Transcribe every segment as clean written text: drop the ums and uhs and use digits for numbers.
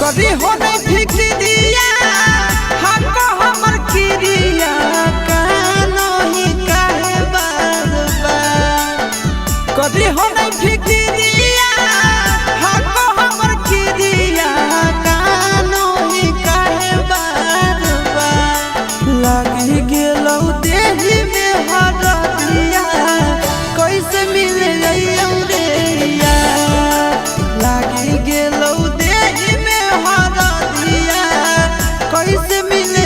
कभी हो नहीं फिक्रिया हमको हमर किरिया कानो ही काहे बार बार कभी हो नहीं फिक्रिया हमको हमर किरिया कानो ही काहे बार बार लगी गेलौ देही में हरदिया कैसे मिले रे लगी गेलौ कैसे मिले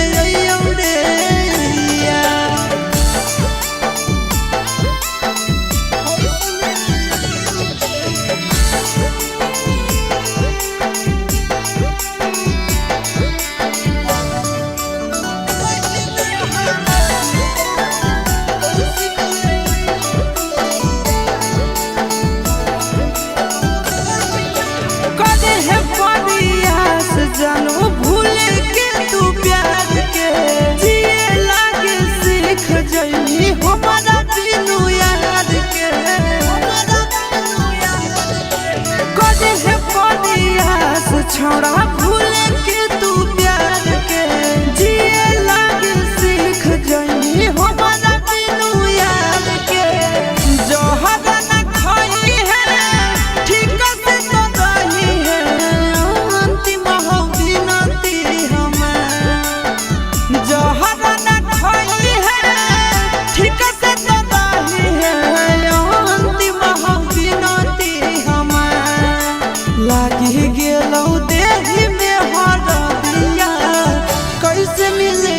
कदे है परियास जानू भूले के तू प्यार के जिए लागे सीख जइनी हमारा बिनु याद के कदे है परियास छोड़ा भूले के तू प्यार के जिए लागे सीख जइनी हमारा बिनु याद के जो हदन खोई है ठीक से तो रही है अंतिम हो बिनती हमार जो हदन खोई है ठीक से तो रही है अंतिम हो बिनती हमार लागी गेलौ देही में हरदिया कैसे मिले